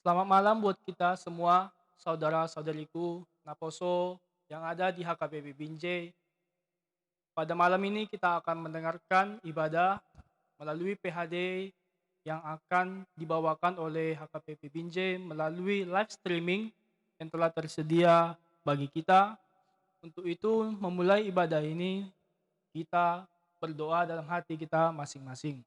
Selamat malam buat kita semua, saudara-saudariku Naposo yang ada di HKBP Binjai. Pada malam ini kita akan mendengarkan ibadah melalui PHD yang akan dibawakan oleh HKBP Binjai melalui live streaming yang telah tersedia bagi kita. Untuk itu, memulai ibadah ini, kita berdoa dalam hati kita masing-masing.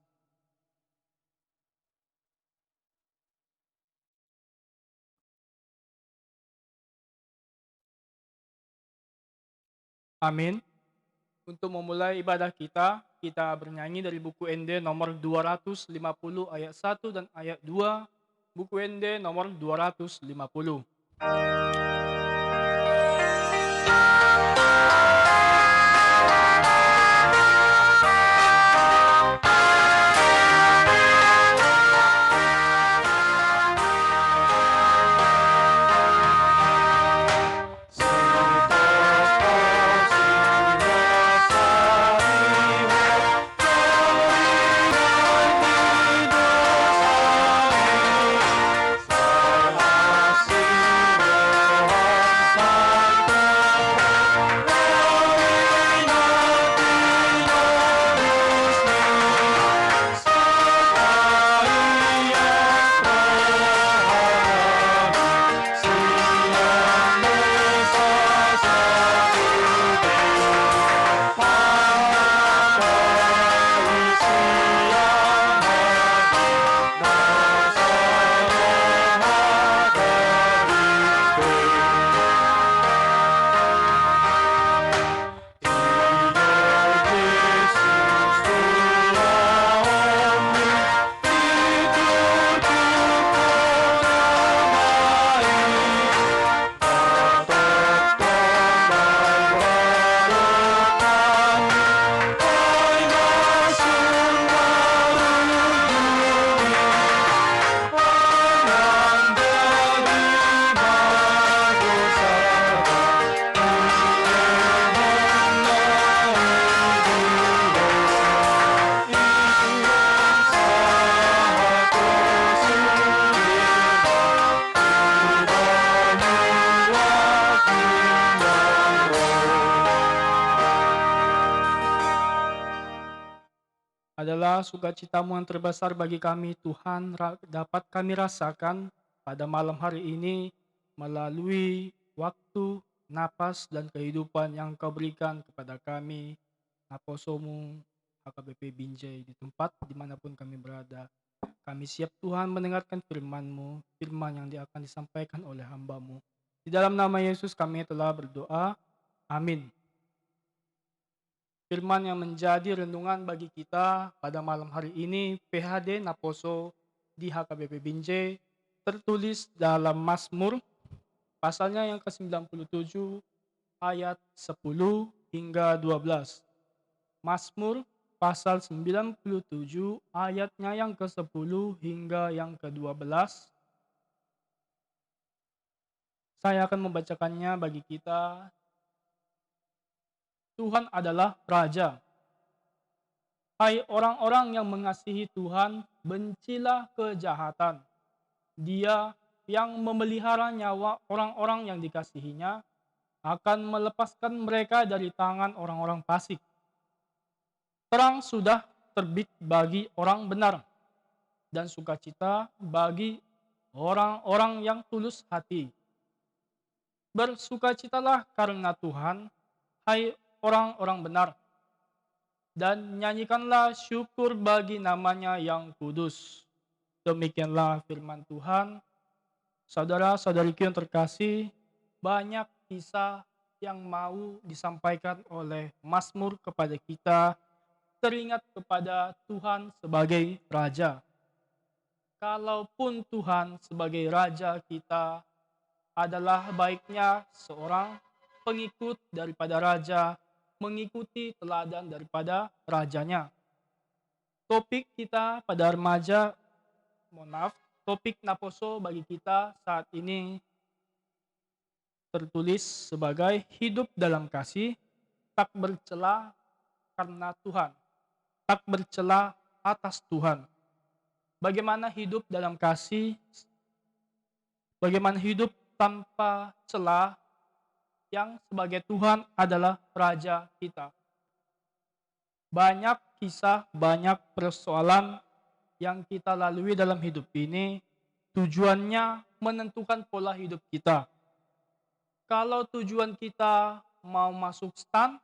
Amin. Untuk memulai ibadah kita bernyanyi dari buku ND nomor 250 ayat 1 dan ayat 2, buku ND nomor 250. Adalah sukacitamu yang terbesar bagi kami, Tuhan, dapat kami rasakan pada malam hari ini melalui waktu, napas, dan kehidupan yang Kau berikan kepada kami, Naposomu, HKBP Binjai, di tempat dimanapun kami berada. Kami siap Tuhan mendengarkan firman-Mu, firman yang akan disampaikan oleh hamba-Mu. Di dalam nama Yesus kami telah berdoa. Amin. Firman yang menjadi renungan bagi kita pada malam hari ini, PHD Naposo di HKBP Binjai, tertulis dalam Mazmur, pasalnya yang ke-97, ayat 10 hingga 12. Mazmur pasal 97, ayatnya yang ke-10 hingga yang ke-12. Saya akan membacakannya bagi kita. Tuhan adalah Raja. Hai orang-orang yang mengasihi Tuhan, bencilah kejahatan. Dia yang memelihara nyawa orang-orang yang dikasihinya akan melepaskan mereka dari tangan orang-orang fasik. Terang sudah terbit bagi orang benar dan sukacita bagi orang-orang yang tulus hati. Bersukacitalah karena Tuhan, hai orang-orang benar, dan nyanyikanlah syukur bagi namanya yang kudus. Demikianlah firman Tuhan. Saudara-saudariku yang terkasih, banyak kisah yang mau disampaikan oleh Mazmur kepada kita, teringat kepada Tuhan sebagai Raja. Kalaupun Tuhan sebagai Raja kita, adalah baiknya seorang pengikut daripada Raja mengikuti teladan daripada rajanya. Topik kita pada remaja, topik Naposo bagi kita saat ini tertulis sebagai hidup dalam kasih, tak bercela karena Tuhan, tak bercela atas Tuhan. Bagaimana hidup dalam kasih bagaimana hidup tanpa celah yang sebagai Tuhan adalah Raja kita. Banyak kisah, banyak persoalan yang kita lalui dalam hidup ini, tujuannya menentukan pola hidup kita. Kalau tujuan kita mau masuk stan,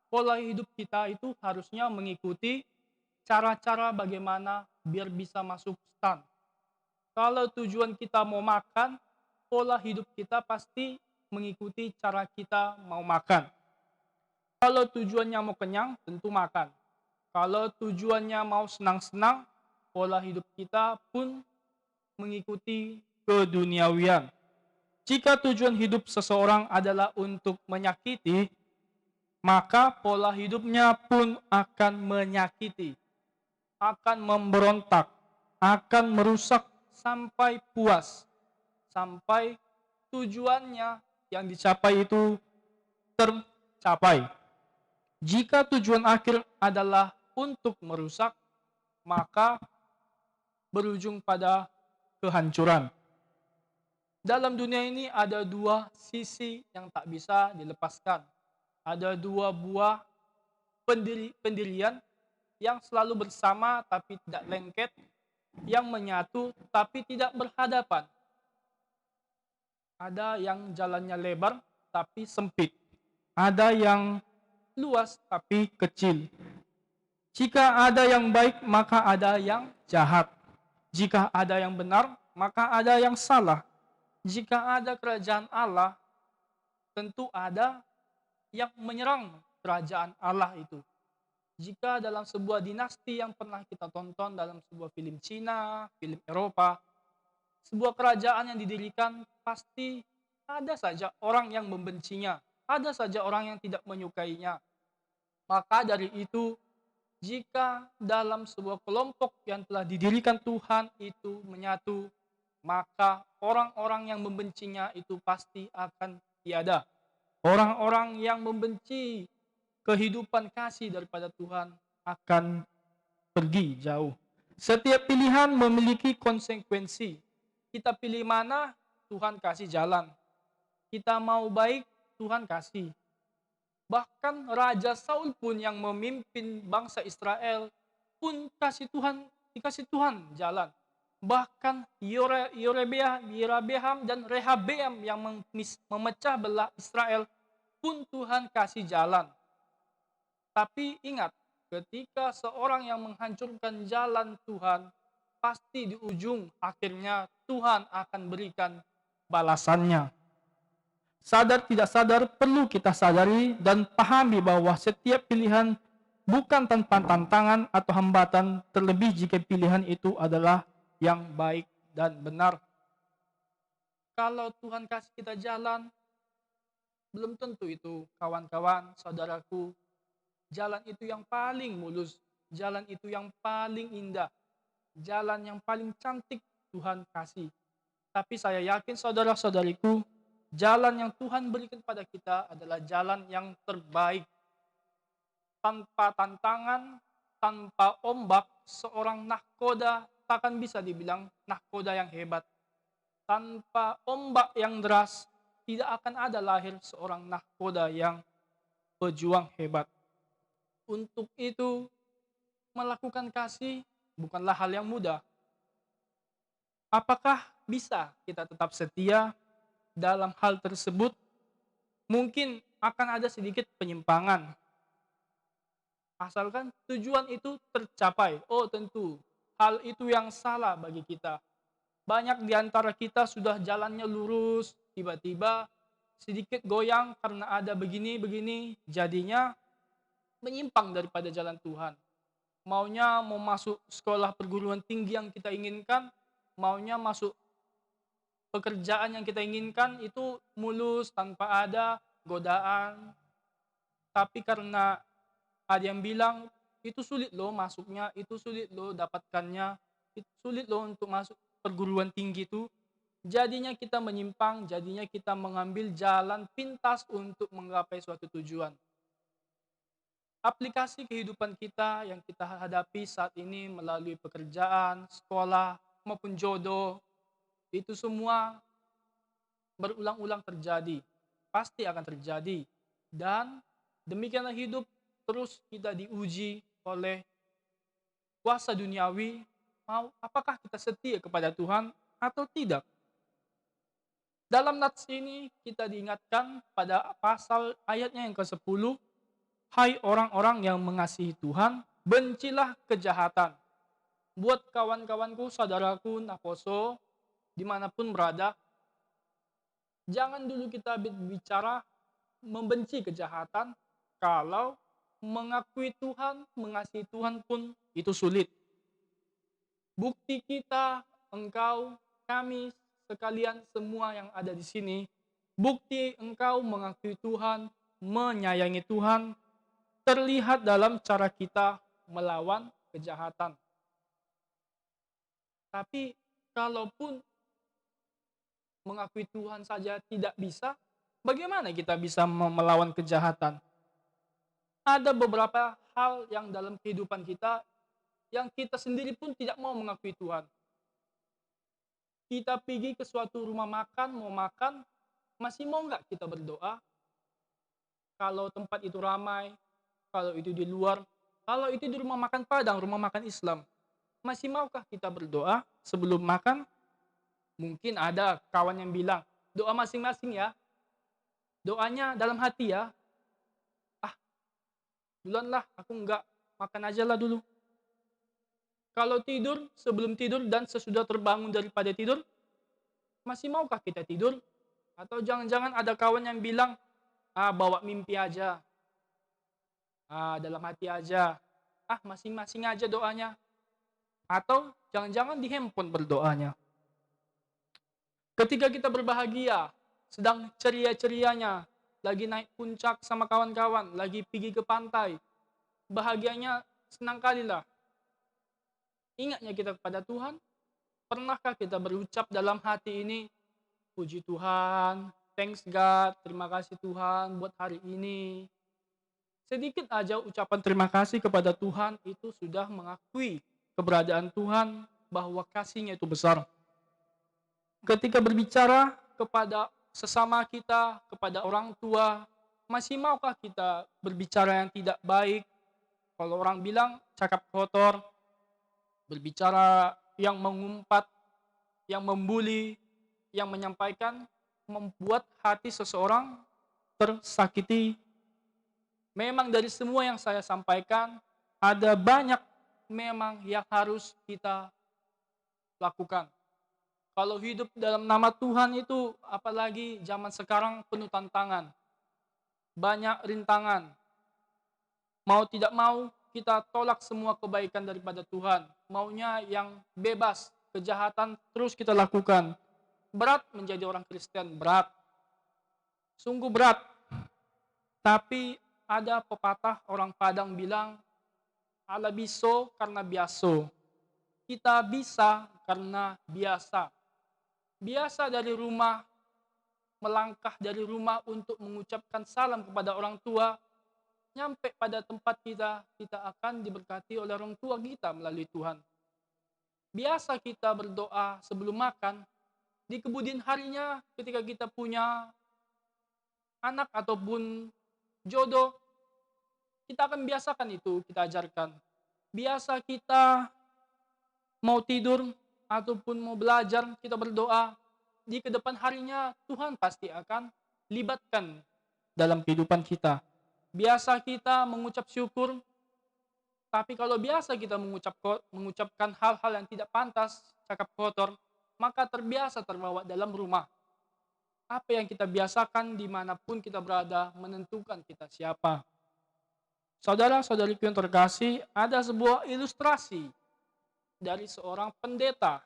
pola hidup kita itu harusnya mengikuti cara-cara bagaimana biar bisa masuk stan. Kalau tujuan kita mau makan, pola hidup kita pasti mengikuti cara kita mau makan. Kalau tujuannya mau kenyang, tentu makan. Kalau tujuannya mau senang-senang, pola hidup kita pun mengikuti keduniawian. Jika tujuan hidup seseorang adalah untuk menyakiti, maka pola hidupnya pun akan menyakiti, akan memberontak, akan merusak sampai puas, sampai tujuannya yang dicapai itu tercapai. Jika tujuan akhir adalah untuk merusak, maka berujung pada kehancuran. Dalam dunia ini ada dua sisi yang tak bisa dilepaskan. Ada dua buah pendirian yang selalu bersama tapi tidak lengket, yang menyatu tapi tidak berhadapan. Ada yang jalannya lebar tapi sempit. Ada yang luas tapi kecil. Jika ada yang baik, maka ada yang jahat. Jika ada yang benar, maka ada yang salah. Jika ada kerajaan Allah, tentu ada yang menyerang kerajaan Allah itu. Jika dalam sebuah dinasti yang pernah kita tonton dalam sebuah film Cina, film Eropa, sebuah kerajaan yang didirikan pasti ada saja orang yang membencinya, ada saja orang yang tidak menyukainya. Maka dari itu, jika dalam sebuah kelompok yang telah didirikan Tuhan itu menyatu, maka orang-orang yang membencinya itu pasti akan tiada. Orang-orang yang membenci kehidupan kasih daripada Tuhan akan pergi jauh. Setiap pilihan memiliki konsekuensi. Kita pilih mana, Tuhan kasih jalan. Kita mau baik, Tuhan kasih. Bahkan Raja Saul pun yang memimpin bangsa Israel pun dikasih Tuhan jalan. Bahkan Yerobeam dan Rehabeam yang memecah belah Israel pun Tuhan kasih jalan. Tapi ingat, ketika seorang yang menghancurkan jalan Tuhan, pasti di ujung akhirnya Tuhan akan berikan balasannya. Sadar tidak sadar perlu kita sadari dan pahami bahwa setiap pilihan bukan tanpa tantangan atau hambatan, terlebih jika pilihan itu adalah yang baik dan benar. Kalau Tuhan kasih kita jalan, belum tentu itu kawan-kawan, saudaraku, jalan itu yang paling mulus, jalan itu yang paling indah, jalan yang paling cantik Tuhan kasih. Tapi saya yakin saudara-saudariku, jalan yang Tuhan berikan pada kita adalah jalan yang terbaik. Tanpa tantangan, tanpa ombak, seorang nahkoda takkan bisa dibilang nahkoda yang hebat. Tanpa ombak yang deras, tidak akan ada lahir seorang nahkoda yang pejuang hebat. Untuk itu, melakukan kasih bukanlah hal yang mudah. Apakah bisa kita tetap setia dalam hal tersebut? Mungkin akan ada sedikit penyimpangan. Asalkan tujuan itu tercapai. Oh tentu, hal itu yang salah bagi kita. Banyak di antara kita sudah jalannya lurus, tiba-tiba sedikit goyang karena ada begini-begini, jadinya menyimpang daripada jalan Tuhan. Maunya mau masuk sekolah perguruan tinggi yang kita inginkan, maunya masuk pekerjaan yang kita inginkan itu mulus tanpa ada godaan. Tapi karena ada yang bilang itu sulit loh masuknya, itu sulit loh dapatkannya, itu sulit loh untuk masuk perguruan tinggi itu. Jadinya kita menyimpang, jadinya kita mengambil jalan pintas untuk menggapai suatu tujuan. Aplikasi kehidupan kita yang kita hadapi saat ini melalui pekerjaan, sekolah, maupun jodoh, itu semua berulang-ulang terjadi, pasti akan terjadi. Dan demikianlah hidup, terus kita diuji oleh kuasa duniawi, apakah kita setia kepada Tuhan atau tidak. Dalam nats ini kita diingatkan pada pasal ayatnya yang ke-10, hai orang-orang yang mengasihi Tuhan, bencilah kejahatan. Buat kawan-kawanku, saudaraku, Naposo, dimanapun berada, jangan dulu kita bicara membenci kejahatan kalau mengakui Tuhan, mengasihi Tuhan pun itu sulit. Bukti kita, engkau, kami, sekalian semua yang ada di sini, bukti engkau mengakui Tuhan, menyayangi Tuhan, terlihat dalam cara kita melawan kejahatan. Tapi kalaupun mengakui Tuhan saja tidak bisa, bagaimana kita bisa melawan kejahatan? Ada beberapa hal yang dalam kehidupan kita yang kita sendiri pun tidak mau mengakui Tuhan. Kita pergi ke suatu rumah makan, mau makan, masih mau nggak kita berdoa? Kalau tempat itu ramai, kalau itu di luar, kalau itu di rumah makan Padang, rumah makan Islam, masih maukah kita berdoa sebelum makan? Mungkin ada kawan yang bilang, doa masing-masing ya, doanya dalam hati ya. Ah, duluan lah, aku nggak, makan aja lah dulu. Kalau tidur, sebelum tidur dan sesudah terbangun daripada tidur, masih maukah kita tidur? Atau jangan-jangan ada kawan yang bilang, bawa mimpi aja, dalam hati aja, masing-masing aja doanya. Atau jangan-jangan di handphone berdoanya. Ketika kita berbahagia, sedang ceria-cerianya, lagi naik puncak sama kawan-kawan, lagi pergi ke pantai, bahagianya senang kali lah. Ingatnya kita kepada Tuhan, pernahkah kita berucap dalam hati ini, puji Tuhan, thanks God, terima kasih Tuhan buat hari ini. Sedikit aja ucapan terima kasih kepada Tuhan itu sudah mengakui keberadaan Tuhan bahwa kasih-Nya itu besar. Ketika berbicara kepada sesama kita, kepada orang tua, masih maukah kita berbicara yang tidak baik? Kalau orang bilang cakap kotor, berbicara yang mengumpat, yang membuli, yang menyampaikan, membuat hati seseorang tersakiti. Memang dari semua yang saya sampaikan, ada banyak memang yang harus kita lakukan. Kalau hidup dalam nama Tuhan itu, apalagi zaman sekarang penuh tantangan. Banyak rintangan. Mau tidak mau, kita tolak semua kebaikan daripada Tuhan. Maunya yang bebas, kejahatan terus kita lakukan. Berat menjadi orang Kristen, berat. Sungguh berat. Tapi ada pepatah orang Padang bilang, ala biso karena biaso. Kita bisa karena biasa. Biasa dari rumah, melangkah dari rumah untuk mengucapkan salam kepada orang tua, nyampe pada tempat kita, kita akan diberkati oleh orang tua kita melalui Tuhan. Biasa kita berdoa sebelum makan, di kemudian harinya ketika kita punya anak ataupun jodoh, kita akan biasakan itu, kita ajarkan. Biasa kita mau tidur ataupun mau belajar, kita berdoa, di kedepan harinya Tuhan pasti akan libatkan dalam kehidupan kita. Biasa kita mengucap syukur, tapi kalau biasa kita mengucapkan hal-hal yang tidak pantas, cakap kotor, maka terbiasa terbawa dalam rumah. Apa yang kita biasakan dimanapun kita berada menentukan kita siapa. Saudara-saudariku yang terkasih, ada sebuah ilustrasi dari seorang pendeta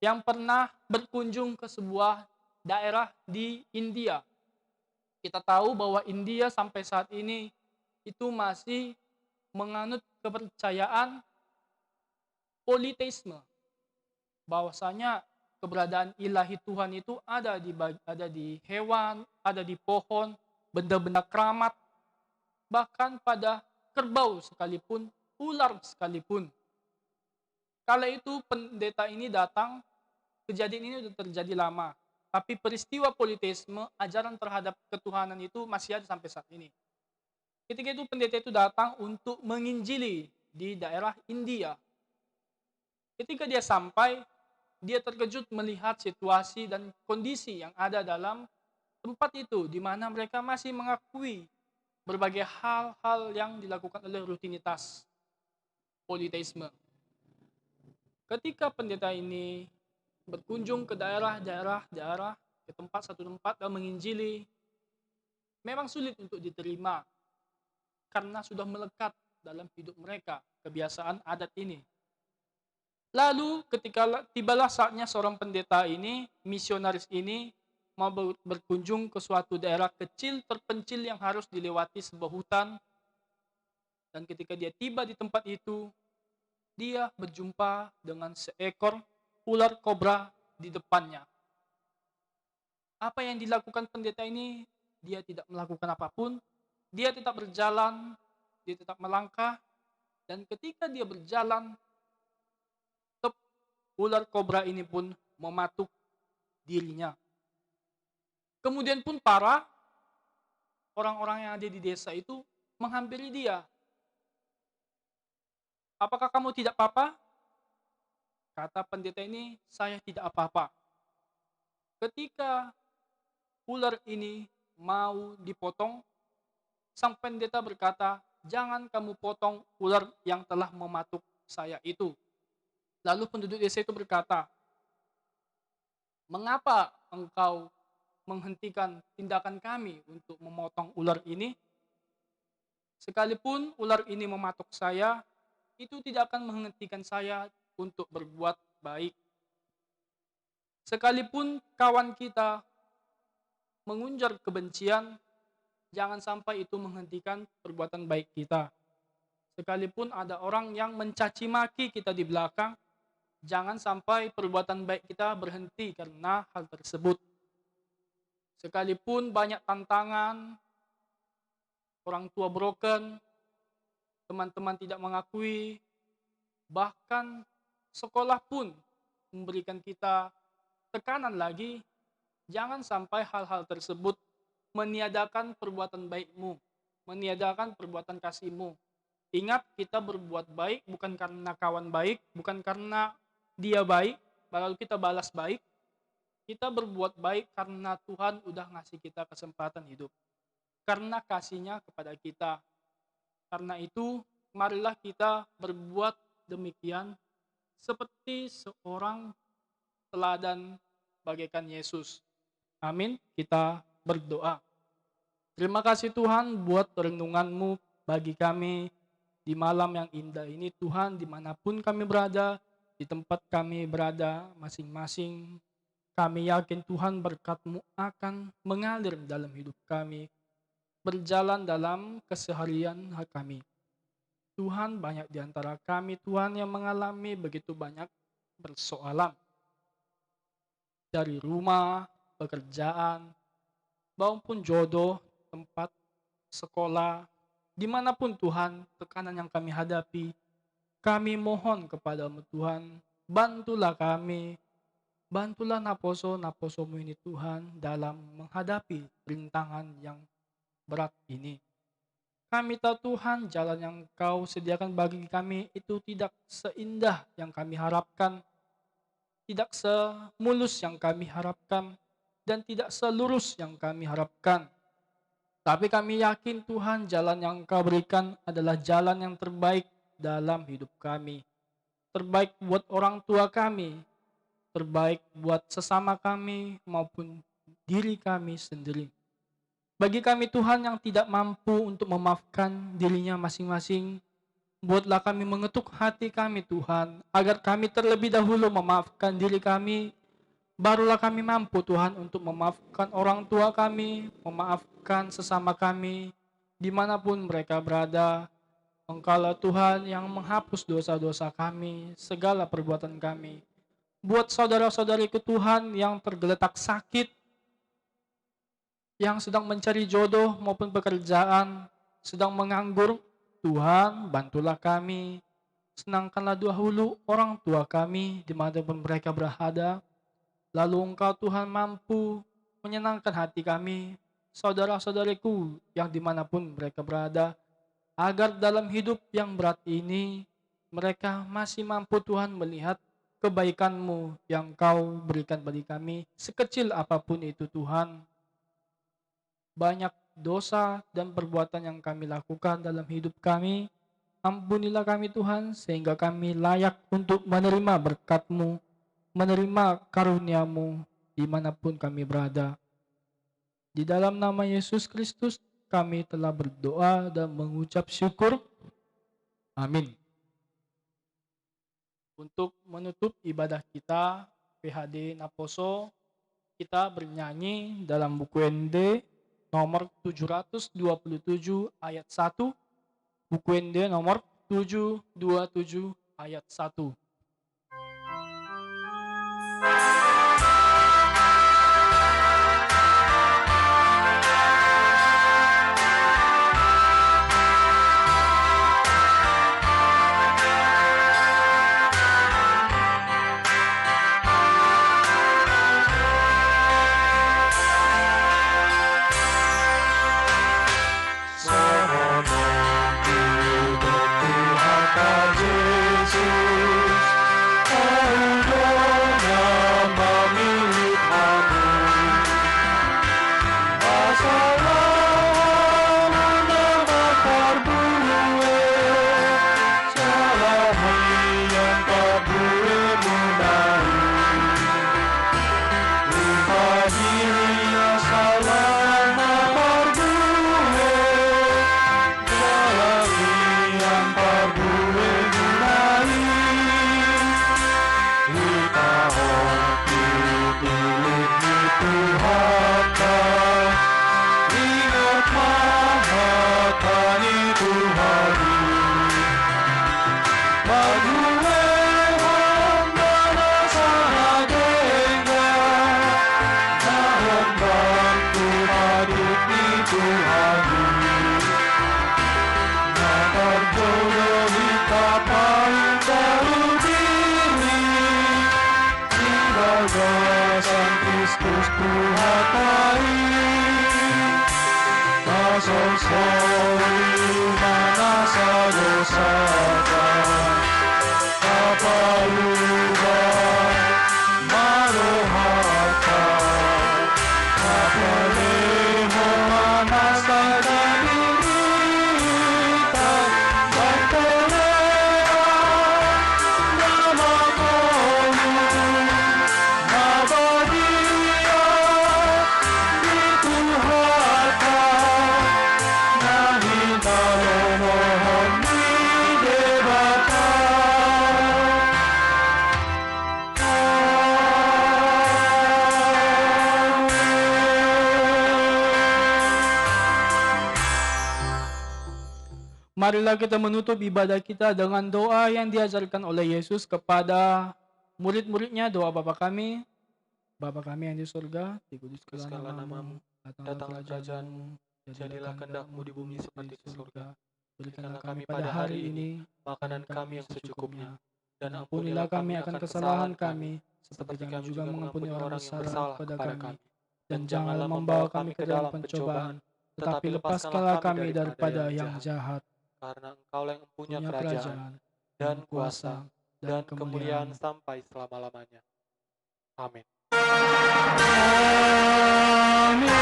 yang pernah berkunjung ke sebuah daerah di India. Kita tahu bahwa India sampai saat ini itu masih menganut kepercayaan politeisme. Bahwasanya keberadaan ilahi Tuhan itu ada di hewan, ada di pohon, benda-benda keramat, bahkan pada kerbau sekalipun, ular sekalipun. Kala itu pendeta ini datang, kejadian ini sudah terjadi lama. Tapi peristiwa politeisme, ajaran terhadap ketuhanan itu masih ada sampai saat ini. Ketika itu pendeta itu datang untuk menginjili di daerah India. Ketika dia sampai, dia terkejut melihat situasi dan kondisi yang ada dalam tempat itu, di mana mereka masih mengakui berbagai hal-hal yang dilakukan oleh rutinitas politeisme. Ketika pendeta ini berkunjung ke daerah, ke satu tempat dan menginjili, memang sulit untuk diterima karena sudah melekat dalam hidup mereka kebiasaan adat ini. Lalu ketika tibalah saatnya seorang pendeta ini, misionaris ini mau berkunjung ke suatu daerah kecil terpencil yang harus dilewati sebuah hutan, dan ketika dia tiba di tempat itu, dia berjumpa dengan seekor ular kobra di depannya. Apa yang dilakukan pendeta ini? Dia tidak melakukan apapun, dia tetap berjalan, dia tetap melangkah, dan ketika dia berjalan, ular kobra ini pun mematuk dirinya. Kemudian pun para orang-orang yang ada di desa itu menghampiri dia. Apakah kamu tidak apa-apa? Kata pendeta ini, saya tidak apa-apa. Ketika ular ini mau dipotong, sang pendeta berkata, jangan kamu potong ular yang telah mematuk saya itu. Lalu penduduk desa itu berkata, mengapa engkau menghentikan tindakan kami untuk memotong ular ini? Sekalipun ular ini mematuk saya, itu tidak akan menghentikan saya untuk berbuat baik. Sekalipun kawan kita mengunjar kebencian, jangan sampai itu menghentikan perbuatan baik kita. Sekalipun ada orang yang mencaci maki kita di belakang, jangan sampai perbuatan baik kita berhenti karena hal tersebut. Sekalipun banyak tantangan, orang tua broken, teman-teman tidak mengakui, bahkan sekolah pun memberikan kita tekanan lagi, jangan sampai hal-hal tersebut meniadakan perbuatan baikmu, meniadakan perbuatan kasihmu. Ingat, kita berbuat baik bukan karena kawan baik, bukan karena dia baik, lalu kita balas baik. Kita berbuat baik karena Tuhan udah ngasih kita kesempatan hidup. Karena kasihnya kepada kita. Karena itu, marilah kita berbuat demikian seperti seorang teladan bagaikan Yesus. Amin. Kita berdoa. Terima kasih Tuhan buat renungan-Mu bagi kami di malam yang indah ini. Tuhan, dimanapun kami berada, di tempat kami berada masing-masing, kami yakin Tuhan berkat-Mu akan mengalir dalam hidup kami, berjalan dalam keseharian kami. Tuhan, banyak di antara kami, Tuhan, yang mengalami begitu banyak persoalan. Dari rumah, pekerjaan, maupun jodoh, tempat, sekolah, dimanapun Tuhan, tekanan yang kami hadapi, kami mohon kepadamu Tuhan, bantulah kami, bantulah naposo-naposomu ini Tuhan dalam menghadapi rintangan yang berat ini. Kami tahu Tuhan, jalan yang Kau sediakan bagi kami itu tidak seindah yang kami harapkan, tidak semulus yang kami harapkan, dan tidak selurus yang kami harapkan. Tapi kami yakin Tuhan, jalan yang Kau berikan adalah jalan yang terbaik dalam hidup kami. Terbaik buat orang tua kami, terbaik buat sesama kami maupun diri kami sendiri. Bagi kami Tuhan yang tidak mampu untuk memaafkan dirinya masing-masing, buatlah kami mengetuk hati kami Tuhan, agar kami terlebih dahulu memaafkan diri kami, barulah kami mampu Tuhan untuk memaafkan orang tua kami, memaafkan sesama kami, dimanapun mereka berada. Engkaulah Tuhan yang menghapus dosa-dosa kami, segala perbuatan kami. Buat saudara-saudariku Tuhan yang tergeletak sakit, yang sedang mencari jodoh maupun pekerjaan, sedang menganggur, Tuhan bantulah kami. Senangkanlah dahulu orang tua kami dimanapun mereka berada. Lalu Engkau Tuhan mampu menyenangkan hati kami, saudara-saudariku yang dimanapun mereka berada, agar dalam hidup yang berat ini, mereka masih mampu Tuhan melihat kebaikan-Mu yang Kau berikan bagi kami, sekecil apapun itu Tuhan. Banyak dosa dan perbuatan yang kami lakukan dalam hidup kami, ampunilah kami Tuhan, sehingga kami layak untuk menerima berkat-Mu, menerima karunia-Mu dimanapun kami berada. Di dalam nama Yesus Kristus, kami telah berdoa dan mengucap syukur. Amin. Untuk menutup ibadah kita, PHD Naposo, kita bernyanyi dalam buku ND nomor 727 ayat 1, buku ND nomor 727 ayat 1. Marilah kita menutup ibadah kita dengan doa yang diajarkan oleh Yesus kepada murid-muridnya. Doa Bapa kami yang di surga, dikuduskanlah namamu, datanglah kerajaan-Mu, jadilah kehendak-Mu di bumi seperti di surga. Berikanlah kami pada hari ini makanan kami yang secukupnya, dan ampunilah kami akan kesalahan kami, seperti kami juga mengampuni orang bersalah kepada kami. Dan janganlah membawa kami ke dalam pencobaan, tetapi lepaskanlah kami daripada yang jahat. Karena Engkau yang punya kerajaan dan kuasa dan kemuliaan sampai selama-lamanya. Amin. Amin.